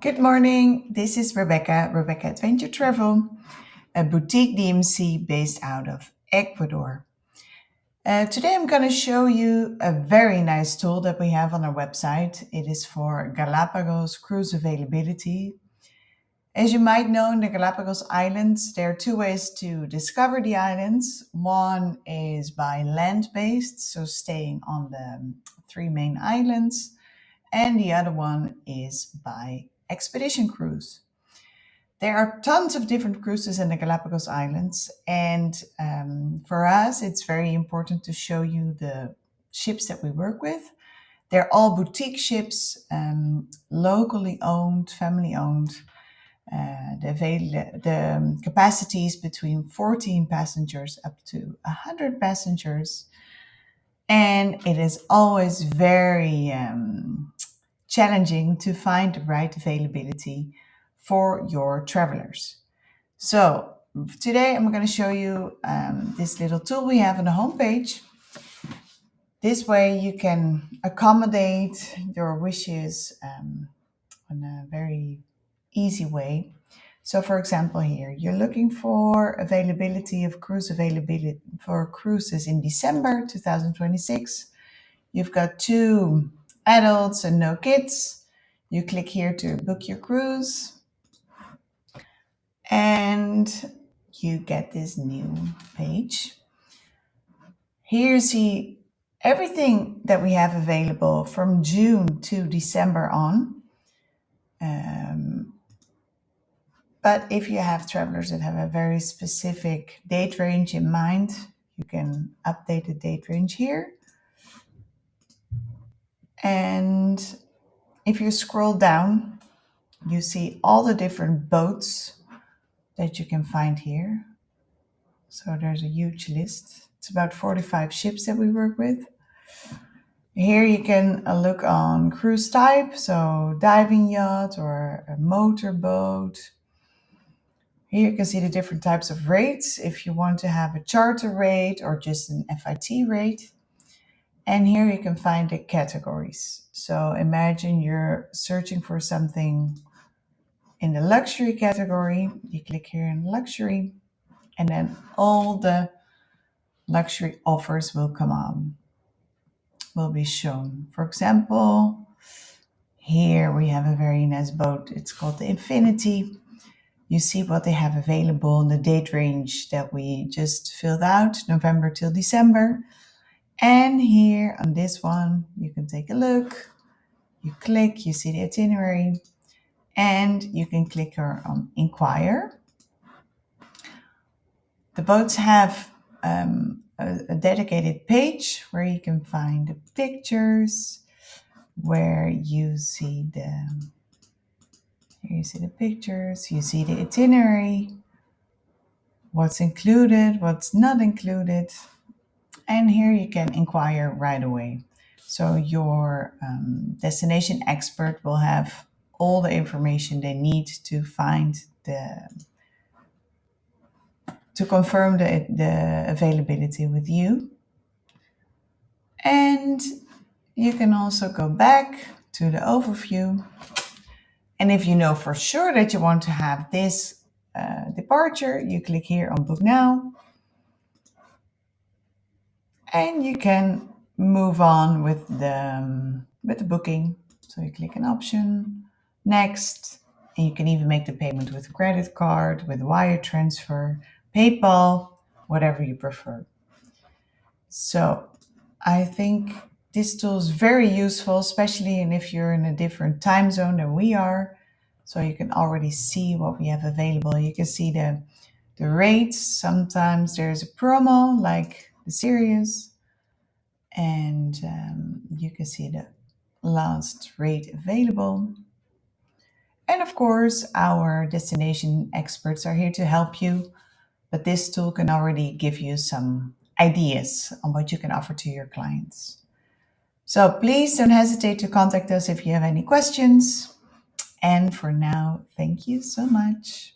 Good morning. This is Rebecca Adventure Travel, a boutique DMC based out of Ecuador. Today I'm going to show you a very nice tool that we have on our website. It is for Galapagos Cruise Availability. As you might know, in the Galapagos Islands, there are two ways to discover the islands. One is by land-based, so staying on the three main islands, and the other one is by expedition cruise. There are tons of different cruises in the Galapagos Islands, and for us, it's very important to show you the ships that we work with. They're all boutique ships, locally owned, family owned. The capacity is between 14 passengers up to 100 passengers, and it is always very challenging to find the right availability for your travelers. So today I'm going to show you this little tool we have on the homepage. This way you can accommodate your wishes in a very easy way. So for example, here you're looking for availability of availability for cruises in December 2026. You've got 2 adults and no kids. You click here to book your cruise and you get this new page. Here you see everything that we have available from June to December on. But if you have travelers that have a very specific date range in mind, you can update the date range here. And if you scroll down, you see all the different boats that you can find here. So there's a huge list. It's about 45 ships that we work with. Here you can look on cruise type, so diving yacht or a motorboat. Here you can see the different types of rates if you want to have a charter rate or just an FIT rate. And here you can find the categories. So imagine you're searching for something in the luxury category. You click here in luxury, and then all the luxury offers will be shown. For example, here we have a very nice boat. It's called the Infinity. You see what they have available in the date range that we just filled out, November till December. And here on this one, you can take a look. You click, you see the itinerary, and you can click here on Inquire. The boats have a dedicated page where you can find the pictures, where you see here you see the pictures, you see the itinerary, what's included, what's not included, and here you can inquire right away. So your destination expert will have all the information they need to find to confirm the availability with you. And you can also go back to the overview. And if you know for sure that you want to have this departure, you click here on Book Now. And you can move on with the booking. So you click an option, next, and you can even make the payment with a credit card, with wire transfer, PayPal, whatever you prefer. So I think this tool is very useful, especially if you're in a different time zone than we are. So you can already see what we have available. You can see the rates. Sometimes there's a promo like the series, and you can see the last rate available. And of course, our destination experts are here to help you, but this tool can already give you some ideas on what you can offer to your clients. So please don't hesitate to contact us if you have any questions. And for now, thank you so much.